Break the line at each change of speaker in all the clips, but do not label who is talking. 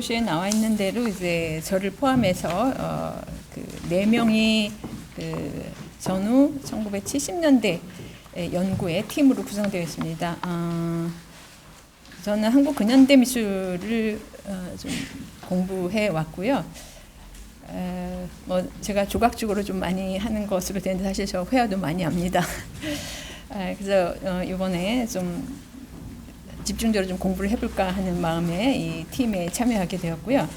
브로셔에 나와 있는 대로 이제 저를 포함해서 그 4명이 그 전후 1970년대 연구의 팀으로 구성되어 있습니다. 저는 한국 근현대 미술을 좀 공부해 왔고요. 뭐 제가 조각적으로 좀 많이 하는 것으로 되는데 사실 저 회화도 많이 합니다. 그래서 이번에 좀 집중적으로 좀 공부를 해볼까 하는 마음에 이 팀에 참여하게 되었고요.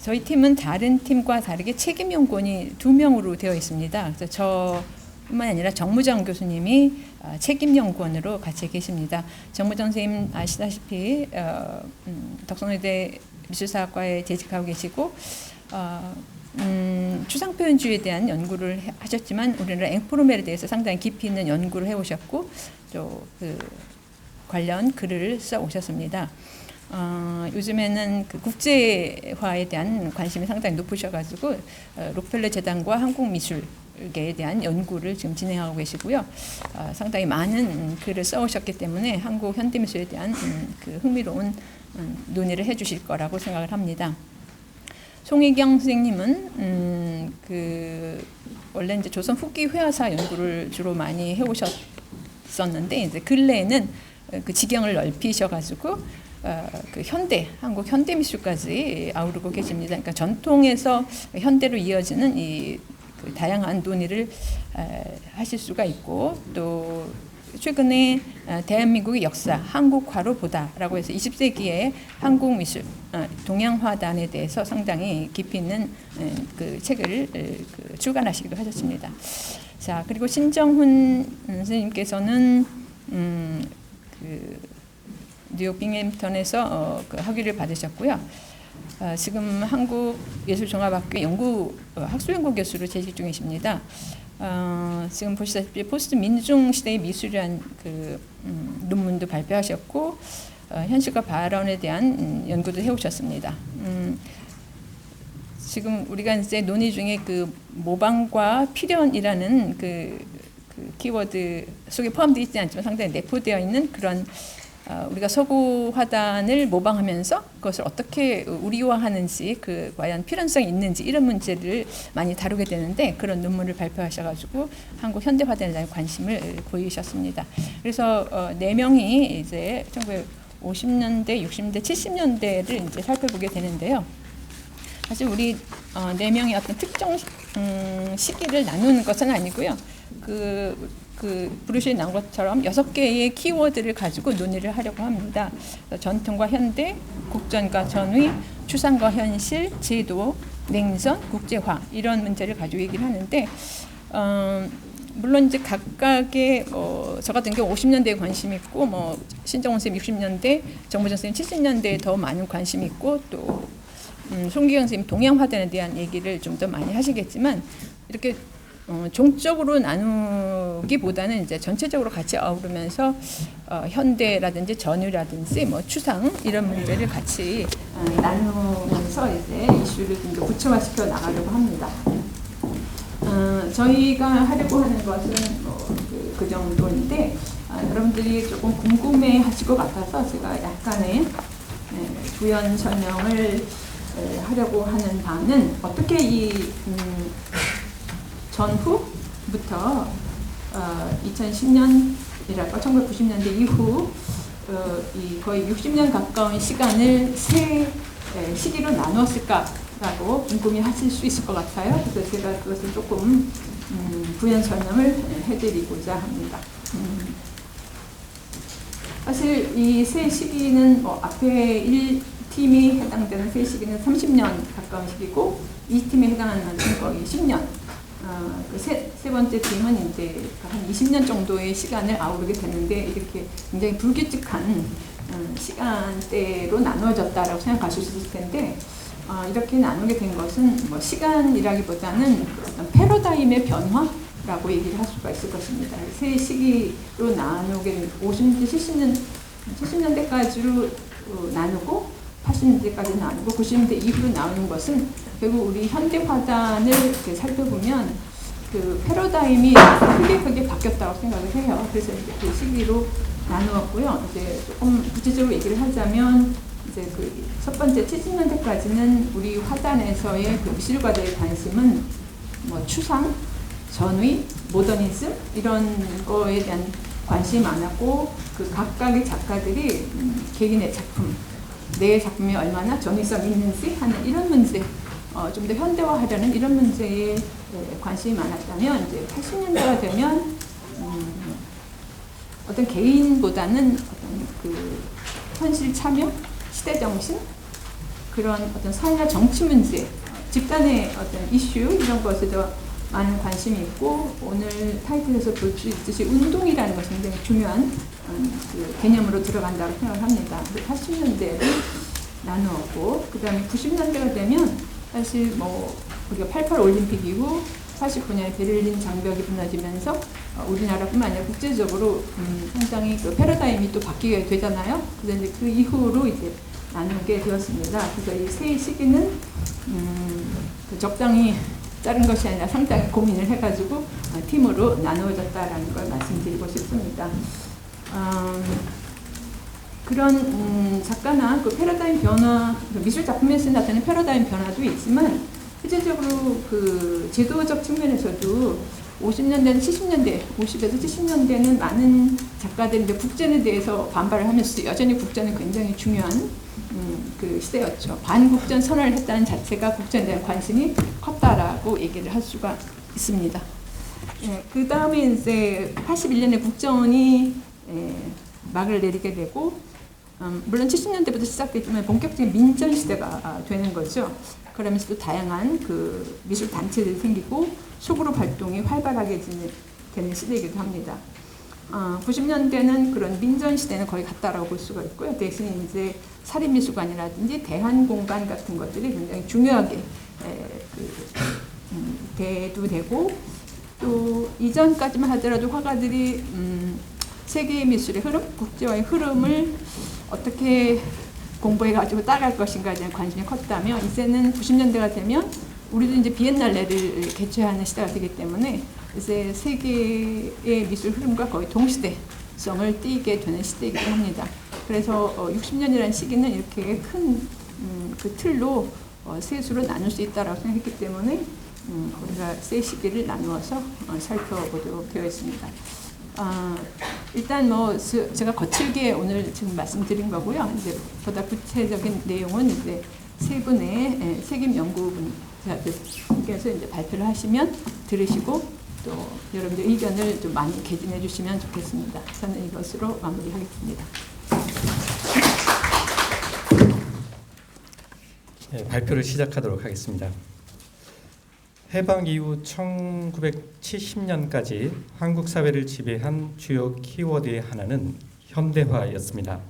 저희 팀은 다른 팀과 다르게 책임 연구원이 2명으로 되어 있습니다. 그래서 저뿐만 아니라 정무정 교수님이 책임 연구원으로 같이 계십니다. 정무정 선생님 아시다시피 덕성여대 미술사학과에 재직하고 계시고 추상표현주의에 대한 연구를 하셨지만 우리나라 앵포르멜에 대해서 상당히 깊이 있는 연구를 해오셨고 또 그 관련 글을 써 오셨습니다. 요즘에는 그 국제화에 대한 관심이 상당히 높으셔가지고 록펠러 재단과 한국미술계에 대한 연구를 지금 진행하고 계시고요. 상당히 많은 글을 써오셨기 때문에 한국 현대미술에 대한 그 흥미로운 논의를 해주실 거라고 생각을 합니다. 송혜경 선생님은 그 원래 이제 조선 후기 회화사 연구를 주로 많이 해오셨었는데 이제 근래에는 그 지경을 넓히셔가지고 그 현대 한국 현대미술까지 아우르고 계십니다. 그러니까 전통에서 현대로 이어지는 이 그 다양한 논의를 하실 수가 있고 또 최근에 대한민국의 역사 한국화로 보다라고 해서 20세기의 한국 미술 동양화단에 대해서 상당히 깊이 있는 그 책을 그 출간하시기도 하셨습니다. 자 그리고 신정훈 선생님께서는 그 뉴욕 빙햄턴에서 그 학위를 받으셨고요. 지금 한국예술종합학교 학술연구 교수로 재직 중이십니다. 지금 보시다시피 포스트 민중 시대의 미술이란 그 논문도 발표하셨고 현실과 발언에 대한 연구도 해오셨습니다. 지금 우리가 이제 논의 중에 그 모방과 필연이라는 그 키워드 속에 포함되어 있지 않지만 상당히 내포되어 있는 그런 우리가 서구 화단을 모방하면서 그것을 어떻게 우리화하는지 그 과연 필연성이 있는지 이런 문제를 많이 다루게 되는데 그런 논문을 발표하셔가지고 한국 현대 화단에 대한 관심을 보이셨습니다. 그래서 4명이 이제 1950년대, 60년대, 70년대를 이제 살펴보게 되는데요. 사실 우리 4명이 어떤 특정 시기를 나누는 것은 아니고요. 그 브루시에 나온 것처럼 6개의 키워드를 가지고 논의를 하려고 합니다. 전통과 현대, 국전과 전위, 추상과 현실, 제도, 냉전, 국제화 이런 문제를 가지고 얘기를 하는데 물론 이제 각각의 저 같은 경우 50년대에 관심 있고 뭐 신정훈 선생님 60년대, 정무정 선생님 70년대에 더 많은 관심이 있고 또 송기경 선생님 동양화단에 대한 얘기를 좀 더 많이 하시겠지만 이렇게 종적으로 나누기보다는 이제 전체적으로 같이 어우르면서 현대라든지 전위라든지 뭐 추상 이런 문제를 같이 나누면서 이제 이슈를 좀 더 구체화시켜 나가려고 합니다. 저희가 하려고 하는 것은 그 정도인데 여러분들이 조금 궁금해하실 것 같아서 제가 약간의 부연 설명을 하려고 하는 바는 어떻게 이 전후부터 2010년이랄까 1990년대 이후 이 거의 60년 가까운 시간을 세 시기로 나누었을까라고 궁금해하실 수 있을 것 같아요. 그래서 제가 그것을 조금 부연 설명을 해드리고자 합니다. 사실 이 세 시기는 앞에 1팀이 해당되는 세 시기는 30년 가까운 시기고 2팀에 해당하는 거의 10년. 그 세 번째 팀은 이제 한 20년 정도의 시간을 아우르게 되는데 이렇게 굉장히 불규칙한 시간대로 나누어졌다라고 생각하실 수 있을 텐데 이렇게 나누게 된 것은 뭐 시간이라기보다는 어떤 패러다임의 변화라고 얘기를 할 수가 있을 것입니다. 세 시기로 나누게 된 50년대, 70년대까지로 나누고 80년대까지 나누고 90년대 이후로 나오는 것은 결국 우리 현대 화단을 이렇게 살펴보면 그 패러다임이 크게 바뀌었다고 생각을 해요. 그래서 이제 그 시기로 나누었고요. 이제 조금 구체적으로 얘기를 하자면 이제 그 첫 번째 70년대까지는 우리 화단에서의 그 미술가들의 관심은 뭐 추상, 전위, 모더니즘 이런 거에 대한 관심이 많았고 그 각각의 작가들이 개인의 작품, 내 작품이 얼마나 전위성이 있는지 하는 이런 문제, 좀 더 현대화하려는 이런 문제에 관심이 많았다면 이제 80년대가 되면 어떤 개인보다는 어떤 그 현실 참여, 시대 정신, 그런 어떤 사회나 정치 문제, 집단의 어떤 이슈 이런 것에 더 많은 관심이 있고 오늘 타이틀에서 볼 수 있듯이 운동이라는 것이 굉장히 중요한 그 개념으로 들어간다고 생각을 합니다. 80년대를 나누었고 그 다음에 90년대가 되면 사실 뭐 우리가 88 올림픽 이후 89년에 베를린 장벽이 무너지면서 우리나라뿐만 아니라 국제적으로 상당히 그 패러다임이 또 바뀌게 되잖아요. 그런데 그 이후로 이제 나누게 되었습니다. 그래서 이 세 시기는 그 적당히 자른 것이 아니라 상당히 고민을 해가지고 팀으로 나누어졌다라는 걸 말씀드리고 싶습니다. 그런 작가나 그 패러다임 변화, 그 미술 작품에서 나타나는 패러다임 변화도 있지만 실질적으로 그 제도적 측면에서도 50년대는 70년대, 50에서 70년대는 많은 작가들이 이제 국제에 대해서 반발을 하면서 여전히 국제는 굉장히 중요한 그 시대였죠. 반국전 선언을 했다는 자체가 국제에 대한 관심이 컸다라고 얘기를 할 수가 있습니다. 그 다음에 이제 81년에 국정원이 막을 내리게 되고 물론 70년대부터 시작됐지만 본격적인 민전 시대가 되는 거죠. 그러면서 또 다양한 그 미술 단체들이 생기고 소그룹 활동이 활발하게 되는 시대이기도 합니다. 90년대는 그런 민전 시대는 거의 갔다라고 볼 수가 있고요. 대신 이제 사립미술관이라든지 대한공간 같은 것들이 굉장히 중요하게 대두되고 또 이전까지만 하더라도 화가들이 세계 미술의 흐름, 국제화의 흐름을 어떻게 공부해가지고 따라갈 것인가에 대한 관심이 컸다면 이제는 90년대가 되면 우리도 이제 비엔날레를 개최하는 시대가 되기 때문에 이제 세계의 미술 흐름과 거의 동시대성을 띠게 되는 시대이기도 합니다. 그래서 60년이라는 시기는 이렇게 큰 그 틀로 세 수로 나눌 수 있다고 생각했기 때문에 우리가 세 시기를 나누어서 살펴보도록 되어 있습니다. 일단 뭐 제가 거칠게 오늘 지금 말씀드린 거고요. 이제 보다 구체적인 내용은 이제 세 분의 책임 연구분께서 이제 발표를 하시면 들으시고 또 여러분들 의견을 좀 많이 개진해 주시면 좋겠습니다. 저는 이것으로 마무리하겠습니다.
네, 발표를 시작하도록 하겠습니다. 해방 이후 1970년까지 한국 사회를 지배한 주요 키워드의 하나는 현대화였습니다.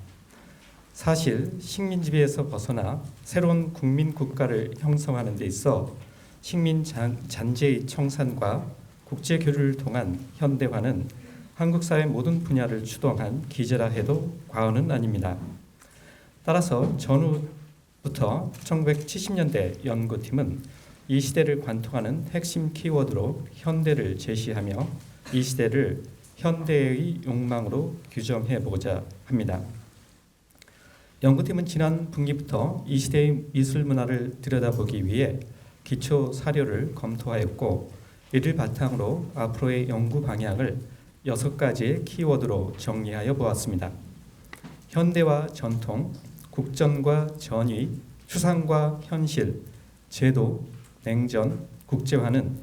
사실 식민 지배에서 벗어나 새로운 국민 국가를 형성하는 데 있어 식민 잔재의 청산과 국제 교류를 통한 현대화는 한국 사회 모든 분야를 주동한 기제라 해도 과언은 아닙니다. 따라서 전후부터 1970년대 연구팀은 이 시대를 관통하는 핵심 키워드로 현대를 제시하며 이 시대를 현대의 욕망으로 규정해 보고자 합니다. 연구팀은 지난 분기부터 이 시대의 미술 문화를 들여다보기 위해 기초 사료를 검토하였고 이를 바탕으로 앞으로의 연구 방향을 6가지의 키워드로 정리하여 보았습니다. 현대와 전통, 국전과 전위, 추상과 현실, 제도, 냉전, 국제화는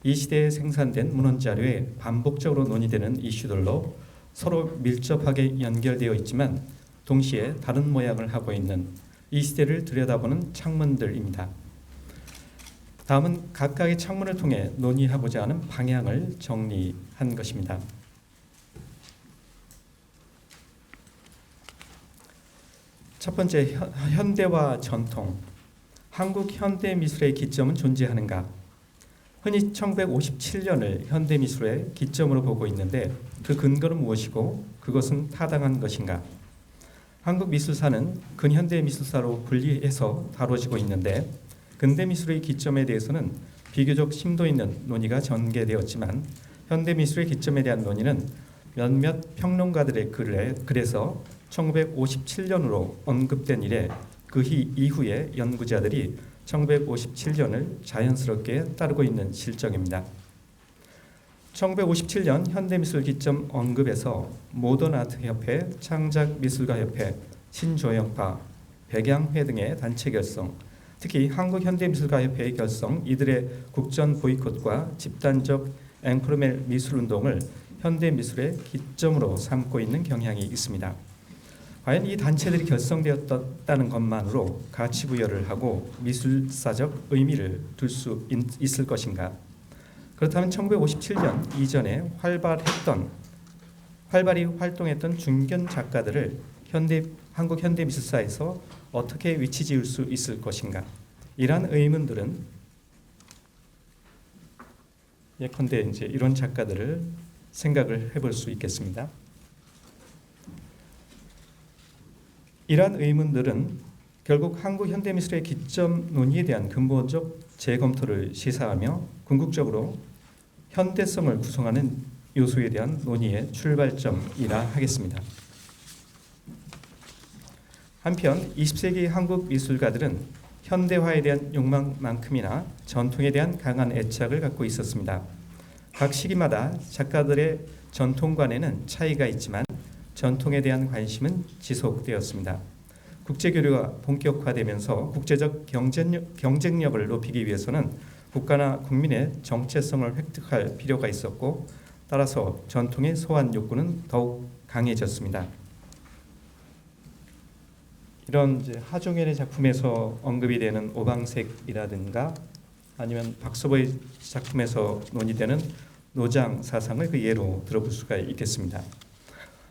이 시대에 생산된 문헌자료에 반복적으로 논의되는 이슈들로 서로 밀접하게 연결되어 있지만 동시에 다른 모양을 하고 있는 이 시대를 들여다보는 창문들입니다. 다음은 각각의 창문을 통해 논의하고자 하는 방향을 정리한 것입니다. 첫 번째, 현대와 전통. 한국 현대미술의 기점은 존재하는가? 흔히 1957년을 현대미술의 기점으로 보고 있는데 그 근거는 무엇이고 그것은 타당한 것인가? 한국 미술사는 근현대 미술사로 분리해서 다뤄지고 있는데 근대미술의 기점에 대해서는 비교적 심도 있는 논의가 전개되었지만 현대미술의 기점에 대한 논의는 몇몇 평론가들의 글에서 1957년으로 언급된 이래 그 이후에 연구자들이 1957년을 자연스럽게 따르고 있는 실정입니다. 1957년 현대미술 기점 언급에서 모던아트협회, 창작미술가협회, 신조형파, 백양회 등의 단체 결성, 특히 한국현대미술가협회의 결성, 이들의 국전 보이콧과 집단적 앵크로멜 미술운동을 현대미술의 기점으로 삼고 있는 경향이 있습니다. 과연 이 단체들이 결성되었다는 것만으로 가치 부여를 하고 미술사적 의미를 둘 수 있을 것인가? 그렇다면 1957년 이전에 활발히 활동했던 중견 작가들을 한국 현대미술사에서 어떻게 위치 지을 수 있을 것인가? 이러한 의문들은 예컨대 이제 이런 작가들을 생각을 해볼 수 있겠습니다. 이러한 의문들은 결국 한국 현대미술의 기점 논의에 대한 근본적 재검토를 시사하며 궁극적으로 현대성을 구성하는 요소에 대한 논의의 출발점이라 하겠습니다. 한편 20세기 한국 미술가들은 현대화에 대한 욕망만큼이나 전통에 대한 강한 애착을 갖고 있었습니다. 각 시기마다 작가들의 전통관에는 차이가 있지만 전통에 대한 관심은 지속되었습니다. 국제교류가 본격화되면서 국제적 경쟁력을 높이기 위해서는 국가나 국민의 정체성을 획득할 필요가 있었고, 따라서 전통의 소환 욕구는 더욱 강해졌습니다. 이런 이제 하종일의 작품에서 언급이 되는 오방색이라든가 아니면 박서보의 작품에서 논의되는 노장 사상을 그 예로 들어볼 수가 있겠습니다.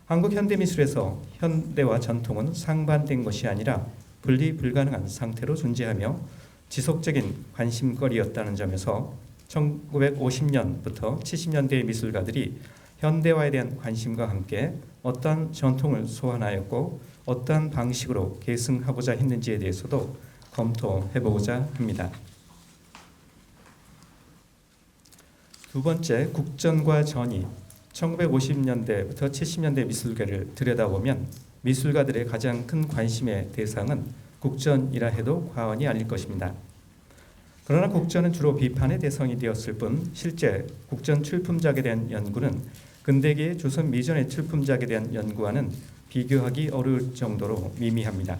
한국 현대미술에서 현대와 전통은 상반된 것이 아니라 분리 불가능한 상태로 존재하며 지속적인 관심거리였다는 점에서 1950년부터 70년대의 미술가들이 현대화에 대한 관심과 함께 어떠한 전통을 소환하였고 어떠한 방식으로 계승하고자 했는지에 대해서도 검토해보고자 합니다. 두 번째, 국전과 전이 1950년대부터 70년대 미술계를 들여다보면 미술가들의 가장 큰 관심의 대상은 국전이라 해도 과언이 아닐 것입니다. 그러나 국전은 주로 비판의 대상이 되었을 뿐 실제 국전 출품작에 대한 연구는 근대기의 조선 미전의 출품작에 대한 연구와는 비교하기 어려울 정도로 미미합니다.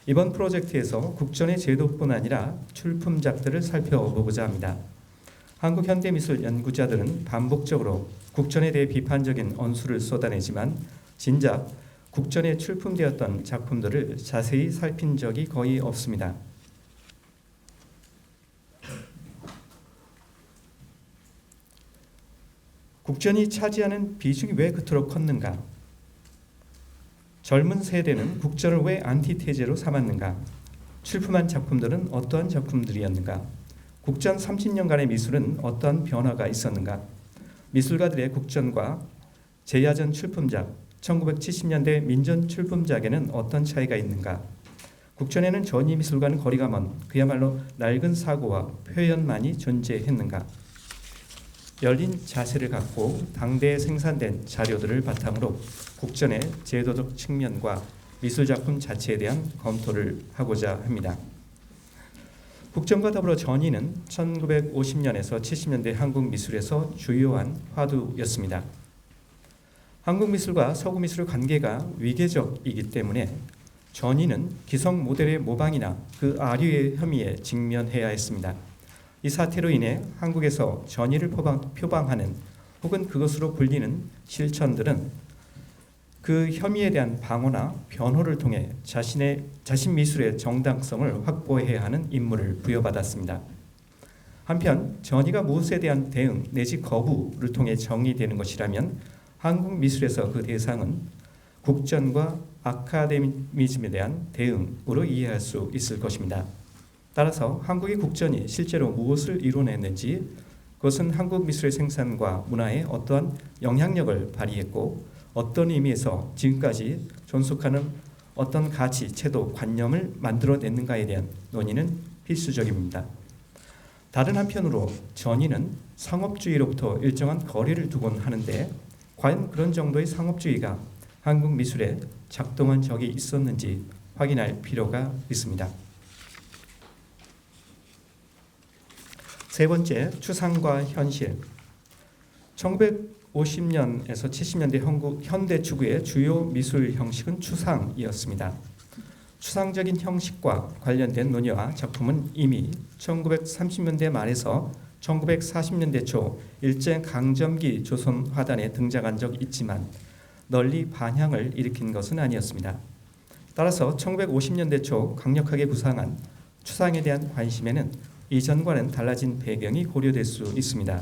이번 프로젝트에서 국전의 제도뿐 아니라 출품작들을 살펴보고자 합니다. 한국 현대미술 연구자들은 반복적으로 국전에 대해 비판적인 언수를 쏟아내지만 진작 국전에 출품되었던 작품들을 자세히 살핀 적이 거의 없습니다. 국전이 차지하는 비중이 왜 그토록 컸는가? 젊은 세대는 국전을 왜 안티테제로 삼았는가? 출품한 작품들은 어떠한 작품들이었는가? 국전 30년간의 미술은 어떠한 변화가 있었는가? 미술가들의 국전과 제야전 출품작, 1970년대 민전 출품작에는 어떤 차이가 있는가? 국전에는 전이 미술과는 거리가 먼 그야말로 낡은 사고와 표현만이 존재했는가? 열린 자세를 갖고 당대에 생산된 자료들을 바탕으로 국전의 제도적 측면과 미술작품 자체에 대한 검토를 하고자 합니다. 국전과 더불어 전이는 1950년에서 70년대 한국 미술에서 주요한 화두였습니다. 한국 미술과 서구 미술의 관계가 위계적이기 때문에 전이는 기성 모델의 모방이나 그 아류의 혐의에 직면해야 했습니다. 이 사태로 인해 한국에서 전이를 표방하는 혹은 그것으로 불리는 실천들은 그 혐의에 대한 방어나 변호를 통해 자신 미술의 정당성을 확보해야 하는 임무를 부여받았습니다. 한편 전이가 무엇에 대한 대응 내지 거부를 통해 정의되는 것이라면 한국 미술에서 그 대상은 국전과 아카데미즘에 대한 대응으로 이해할 수 있을 것입니다. 따라서 한국의 국전이 실제로 무엇을 이뤄냈는지, 그것은 한국 미술의 생산과 문화에 어떠한 영향력을 발휘했고 어떤 의미에서 지금까지 존속하는 어떤 가치, 제도, 관념을 만들어냈는가에 대한 논의는 필수적입니다. 다른 한편으로 전이는 상업주의로부터 일정한 거리를 두곤 하는데 과연 그런 정도의 상업주의가 한국 미술에 작동한 적이 있었는지 확인할 필요가 있습니다. 세 번째, 추상과 현실. 1950년에서 70년대 한국 현대 추구의 주요 미술 형식은 추상이었습니다. 추상적인 형식과 관련된 논의와 작품은 이미 1930년대 말에서 1940년대 초 일제 강점기 조선 화단에 등장한 적이 있지만 널리 반향을 일으킨 것은 아니었습니다. 따라서 1950년대 초 강력하게 부상한 추상에 대한 관심에는 이전과는 달라진 배경이 고려될 수 있습니다.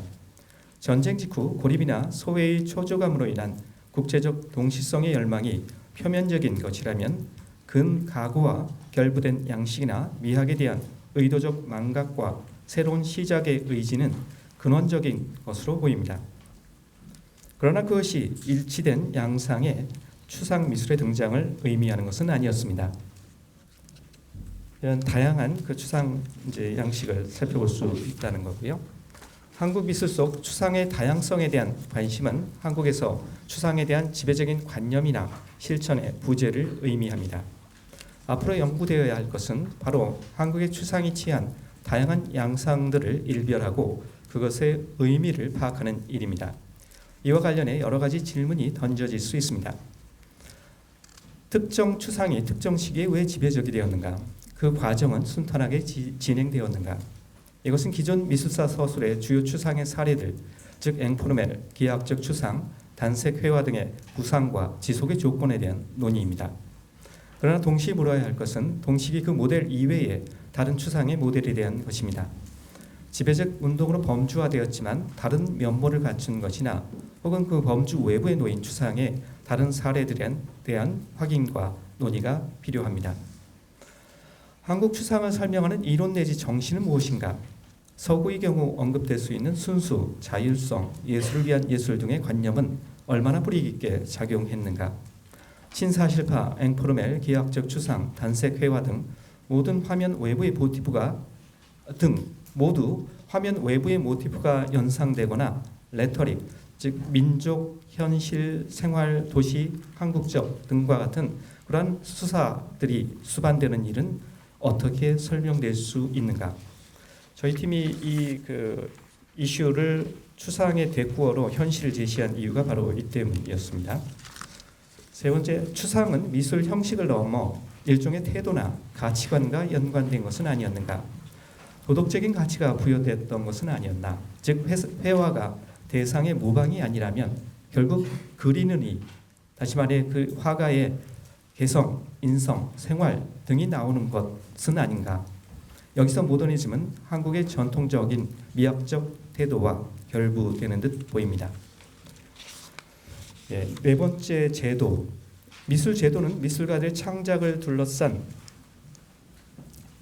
전쟁 직후 고립이나 소외의 초조감으로 인한 국제적 동시성의 열망이 표면적인 것이라면 근각오와 결부된 양식이나 미학에 대한 의도적 망각과 새로운 시작의 의지는 근원적인 것으로 보입니다. 그러나 그것이 일치된 양상의 추상 미술의 등장을 의미하는 것은 아니었습니다. 이런 다양한 그 추상 양식을 살펴볼 수 있다는 거고요. 한국 미술 속 추상의 다양성에 대한 관심은 한국에서 추상에 대한 지배적인 관념이나 실천의 부재를 의미합니다. 앞으로 연구되어야 할 것은 바로 한국의 추상이 취한 다양한 양상들을 일별하고 그것의 의미를 파악하는 일입니다. 이와 관련해 여러 가지 질문이 던져질 수 있습니다. 특정 추상이 특정 시기에 왜 지배적이 되었는가? 그 과정은 순탄하게 진행되었는가? 이것은 기존 미술사 서술의 주요 추상의 사례들, 즉 앵포르멜, 기하학적 추상, 단색 회화 등의 구상과 지속의 조건에 대한 논의입니다. 그러나 동시에 물어야 할 것은 동시기 그 모델 이외의 다른 추상의 모델에 대한 것입니다. 지배적 운동으로 범주화되었지만 다른 면모를 갖춘 것이나 혹은 그 범주 외부에 놓인 추상의 다른 사례들에 대한 확인과 논의가 필요합니다. 한국 추상을 설명하는 이론 내지 정신은 무엇인가? 서구의 경우 언급될 수 있는 순수, 자율성, 예술을 위한 예술 등의 관념은 얼마나 뿌리 깊게 작용했는가? 신사실파, 앵포르멜, 기하학적 추상, 단색 회화 등 모든 화면 외부의 모티프가 연상되거나 레터릭, 즉 민족, 현실, 생활, 도시, 한국적 등과 같은 그러한 수사들이 수반되는 일은 어떻게 설명될 수 있는가? 저희 팀이 이 이슈를 추상의 대꾸어로 현실을 제시한 이유가 바로 이 때문이었습니다. 세 번째, 추상은 미술 형식을 넘어 일종의 태도나 가치관과 연관된 것은 아니었는가? 도덕적인 가치가 부여됐던 것은 아니었나? 즉 회화가 대상의 모방이 아니라면 결국 그리는 이, 다시 말해 그 화가의 개성, 인성, 생활 등이 나오는 것은 아닌가? 여기서 모더니즘은 한국의 전통적인 미학적 태도와 결부되는 듯 보입니다. 네 번째, 제도. 미술 제도는 미술가들의 창작을 둘러싼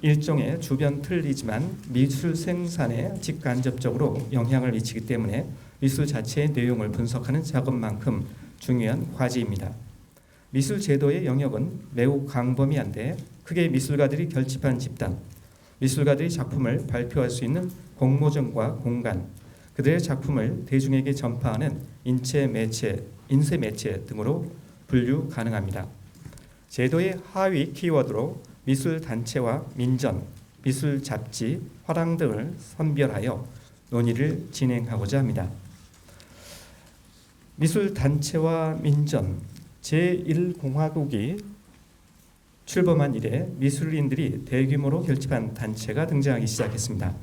일종의 주변 틀이지만 미술 생산에 직간접적으로 영향을 미치기 때문에 미술 자체의 내용을 분석하는 작업만큼 중요한 과제입니다. 미술 제도의 영역은 매우 광범위한데 크게 미술가들이 결집한 집단, 미술가들이 작품을 발표할 수 있는 공모전과 공간, 그들의 작품을 대중에게 전파하는 인쇄 매체 등으로 분류 가능합니다. 제도의 하위 키워드로 미술 단체와 민전, 미술 잡지, 화랑 등을 선별하여 논의를 진행하고자 합니다. 미술 단체와 민전, 제1공화국이 출범한 이래 미술인들이 대규모로 결집한 단체가 등장하기 시작했습니다.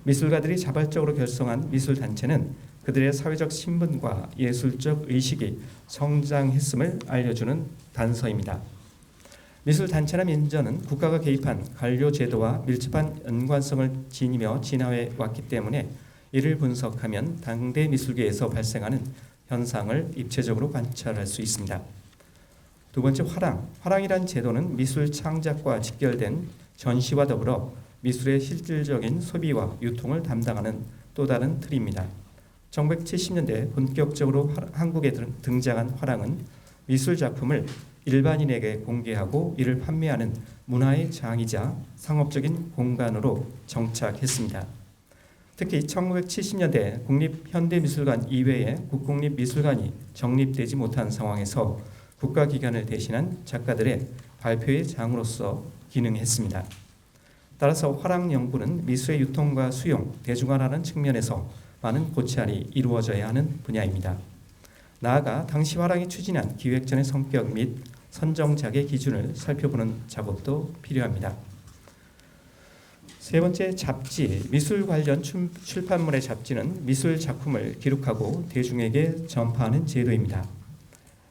미술가들이 자발적으로 결성한 미술 단체는 그들의 사회적 신분과 예술적 의식이 성장했음을 알려주는 단서입니다. 미술 단체나 민전은 국가가 개입한 관료 제도와 밀접한 연관성을 지니며 진화해 왔기 때문에 이를 분석하면 당대 미술계에서 발생하는 현상을 입체적으로 관찰할 수 있습니다. 두 번째, 화랑이란 제도는 미술 창작과 직결된 전시와 더불어 미술의 실질적인 소비와 유통을 담당하는 또 다른 틀입니다. 1970년대 본격적으로 한국에 등장한 화랑은 미술 작품을 일반인에게 공개하고 이를 판매하는 문화의 장이자 상업적인 공간으로 정착했습니다. 특히 1970년대 국립현대미술관 이외에 국공립미술관이 정립되지 못한 상황에서 국가기관을 대신한 작가들의 발표의 장으로서 기능했습니다. 따라서 화랑연구는 미술의 유통과 수용, 대중화라는 측면에서 많은 고찰이 이루어져야 하는 분야입니다. 나아가 당시 화랑이 추진한 기획전의 성격 및 선정작의 기준을 살펴보는 작업도 필요합니다. 세 번째, 잡지. 미술 관련 출판물의 잡지는 미술 작품을 기록하고 대중에게 전파하는 제도입니다.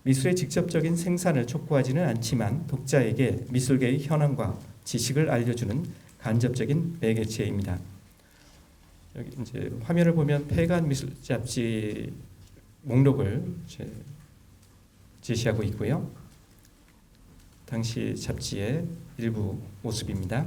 미술의 직접적인 생산을 촉구하지는 않지만 독자에게 미술계의 현황과 지식을 알려주는 간접적인 매개체입니다. 여기 이제 화면을 보면 폐간 미술 잡지 목록을 제시하고 있고요. 당시 잡지의 일부 모습입니다.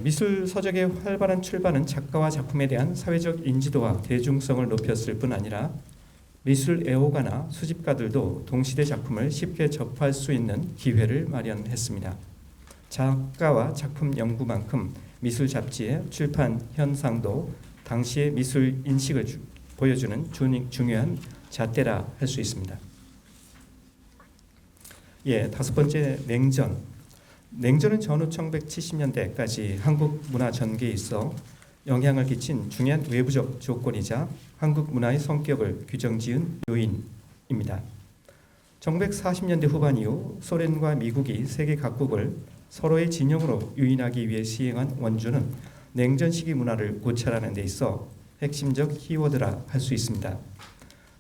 미술 서적의 활발한 출판은 작가와 작품에 대한 사회적 인지도와 대중성을 높였을 뿐 아니라 미술 애호가나 수집가들도 동시대 작품을 쉽게 접할 수 있는 기회를 마련했습니다. 작가와 작품 연구만큼 미술 잡지의 출판 현상도 당시의 미술 인식을 보여주는 중요한 잣대라 할 수 있습니다. 다섯 번째, 냉전은 전후 1970년대까지 한국 문화 전개에 있어 영향을 끼친 중요한 외부적 조건이자 한국 문화의 성격을 규정지은 요인입니다. 1940년대 후반 이후 소련과 미국이 세계 각국을 서로의 진영으로 유인하기 위해 시행한 원조는 냉전 시기 문화를 고찰하는 데 있어 핵심적 키워드라 할 수 있습니다.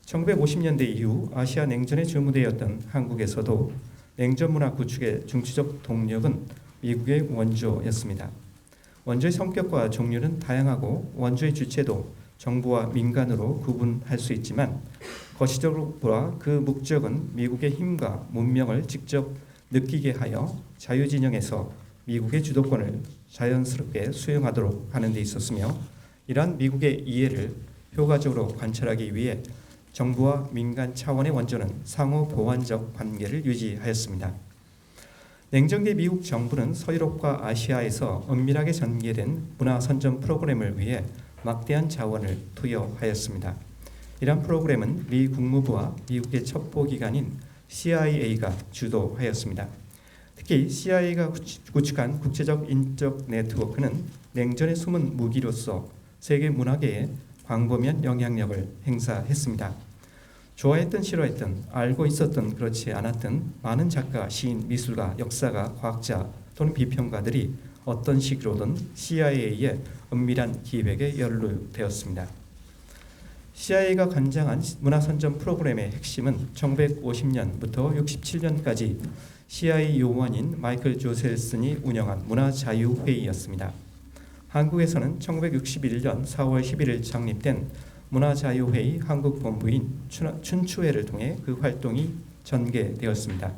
1950년대 이후 아시아 냉전의 주무대였던 한국에서도 냉전 문화 구축의 중추적 동력은 미국의 원조였습니다. 원조의 성격과 종류는 다양하고 원조의 주체도 정부와 민간으로 구분할 수 있지만 거시적으로 보아 그 목적은 미국의 힘과 문명을 직접 느끼게 하여 자유진영에서 미국의 주도권을 자연스럽게 수용하도록 하는 데 있었으며, 이러한 미국의 이해를 효과적으로 관철하기 위해 정부와 민간 차원의 원조는 상호 보완적 관계를 유지하였습니다. 냉전기 미국 정부는 서유럽과 아시아에서 은밀하게 전개된 문화 선전 프로그램을 위해 막대한 자원을 투여하였습니다. 이러한 프로그램은 미 국무부와 미국의 첩보기관인 CIA가 주도하였습니다. 특히 CIA가 구축한 국제적 인적 네트워크는 냉전의 숨은 무기로서 세계 문화계에 광범위한 영향력을 행사했습니다. 좋아했든 싫어했든 알고 있었든 그렇지 않았든 많은 작가, 시인, 미술가, 역사가, 과학자 또는 비평가들이 어떤 식으로든 CIA의 은밀한 기획에 연루되었습니다. CIA가 관장한 문화선전 프로그램의 핵심은 1950년부터 67년까지 CIA 요원인 마이클 조셀슨이 운영한 문화자유회의였습니다. 한국에서는 1961년 4월 11일 창립된 문화자유회의 한국본부인 춘추회를 통해 그 활동이 전개되었습니다.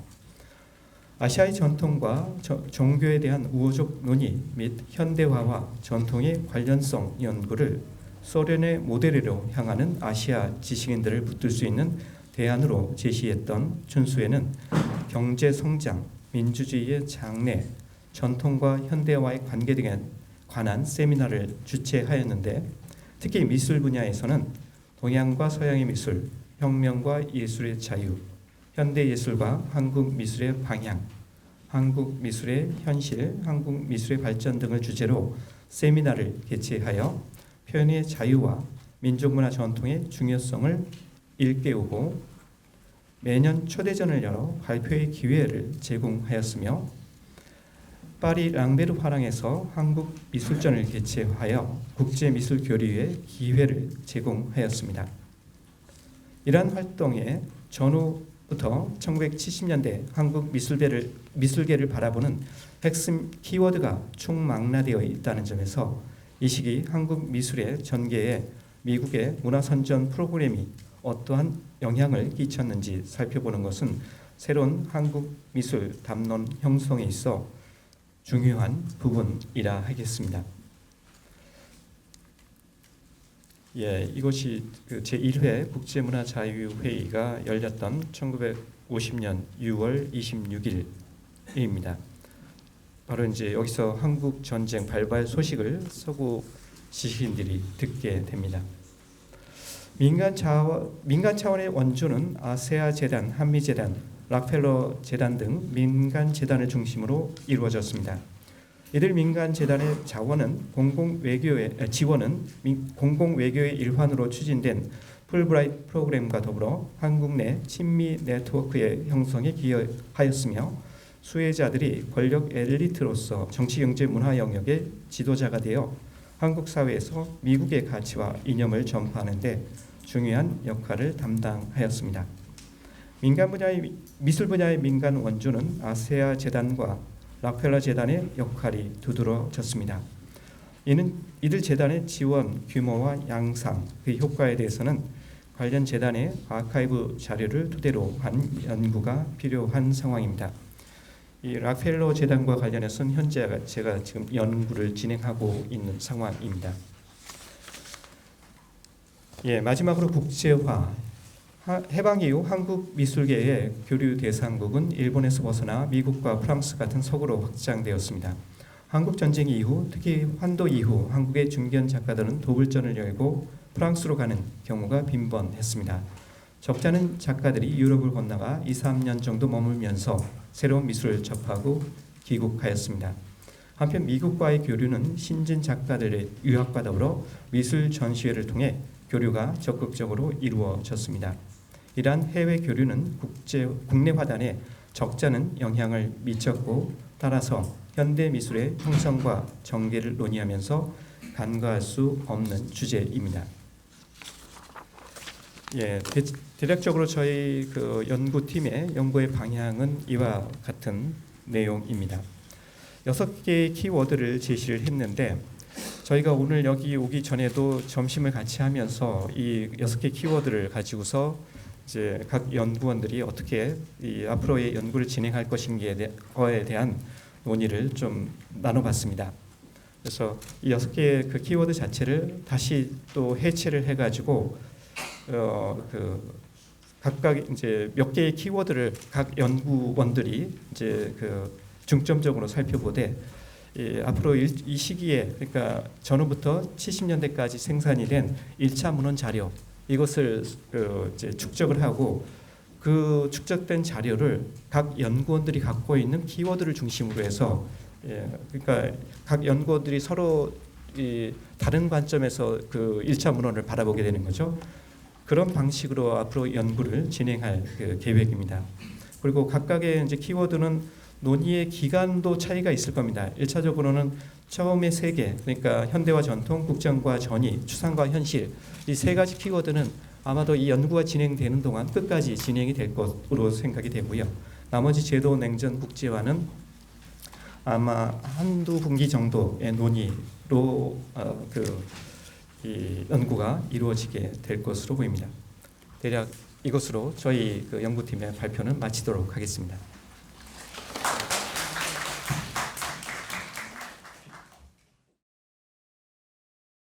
아시아의 전통과 종교에 대한 우호적 논의 및 현대화와 전통의 관련성 연구를 소련의 모델로 향하는 아시아 지식인들을 붙들 수 있는 대안으로 제시했던 춘추회는 경제 성장, 민주주의의 장래, 전통과 현대화의 관계 등에 관한 세미나를 주최하였는데, 특히 미술 분야에서는 동양과 서양의 미술, 혁명과 예술의 자유, 현대 예술과 한국 미술의 방향, 한국 미술의 현실, 한국 미술의 발전 등을 주제로 세미나를 개최하여 표현의 자유와 민족문화 전통의 중요성을 일깨우고 매년 초대전을 열어 발표의 기회를 제공하였으며, 파리 랑베르 화랑에서 한국 미술전을 개최하여 국제미술교류의 기회를 제공하였습니다. 이러한 활동의 전후부터 1970년대 한국 미술계를 바라보는 핵심 키워드가 총망라되어 있다는 점에서 이 시기 한국 미술의 전개에 미국의 문화선전 프로그램이 어떠한 영향을 끼쳤는지 살펴보는 것은 새로운 한국 미술 담론 형성에 있어 중요한 부분이라 하겠습니다. 이것이 제1회 국제문화자유회의가 열렸던 1950년 6월 26일입니다. 바로 이제 여기서 한국 전쟁 발발 소식을 서구 지식인들이 듣게 됩니다. 민간 차원의 원조는 아세아 재단, 한미 재단, 락펠러 재단 등 민간 재단을 중심으로 이루어졌습니다. 이들 민간 재단의 지원은 공공 외교의 일환으로 추진된 풀브라이트 프로그램과 더불어 한국 내 친미 네트워크의 형성에 기여하였으며 수혜자들이 권력 엘리트로서 정치, 경제, 문화 영역의 지도자가 되어 한국 사회에서 미국의 가치와 이념을 전파하는 데 중요한 역할을 담당하였습니다. 미술 분야의 민간 원조는 아세아 재단과 락펠러 재단의 역할이 두드러졌습니다. 이들 재단의 지원 규모와 양상, 그 효과에 대해서는 관련 재단의 아카이브 자료를 토대로 한 연구가 필요한 상황입니다. 이 락펠러 재단과 관련해서는 현재 제가 지금 연구를 진행하고 있는 상황입니다. 마지막으로 국제화. 해방 이후 한국 미술계의 교류 대상국은 일본에서 벗어나 미국과 프랑스 같은 서구로 확장되었습니다. 한국 전쟁 이후, 특히 환도 이후 한국의 중견 작가들은 도굴전을 열고 프랑스로 가는 경우가 빈번했습니다. 적잖은 작가들이 유럽을 건너가 2-3년 정도 머물면서 새로운 미술을 접하고 귀국하였습니다. 한편 미국과의 교류는 신진 작가들의 유학과 더불어 미술 전시회를 통해 교류가 적극적으로 이루어졌습니다. 이러한 해외 교류는 국내 화단에 적잖은 영향을 미쳤고 따라서 현대 미술의 형성과 전개를 논의하면서 간과할 수 없는 주제입니다. 대략적으로 저희 그 연구팀의 연구의 방향은 이와 같은 내용입니다. 6개의 키워드를 제시를 했는데 저희가 오늘 여기 오기 전에도 점심을 같이 하면서 이 6개 키워드를 가지고서 이제 각 연구원들이 어떻게 이 앞으로의 연구를 진행할 것인가에 대한 논의를 좀 나눠봤습니다. 그래서 이 6개의 그 키워드 자체를 다시 또 해체를 해가지고 각각 이제 몇 개의 키워드를 각 연구원들이 이제 그 중점적으로 살펴보되 앞으로 이 시기에 그러니까 전후부터 70년대까지 생산이 된 1차 문헌 자료 이것을 이제 축적을 하고 그 축적된 자료를 각 연구원들이 갖고 있는 키워드를 중심으로 해서 그러니까 각 연구원들이 서로 다른 관점에서 그 1차 문헌을 바라보게 되는 거죠. 그런 방식으로 앞으로 연구를 진행할 계획입니다. 그리고 각각의 이제 키워드는 논의의 기간도 차이가 있을 겁니다. 1차적으로는 처음에 3개, 그러니까 현대와 전통, 국정과 전위, 추상과 현실 이 3가지 키워드는 아마도 이 연구가 진행되는 동안 끝까지 진행이 될 것으로 생각이 되고요. 나머지 제도, 냉전, 국제화는 아마 한두 분기 정도의 논의로 이 연구가 이루어지게 될 것으로 보입니다. 대략 이것으로 저희 그 연구팀의 발표는 마치도록 하겠습니다.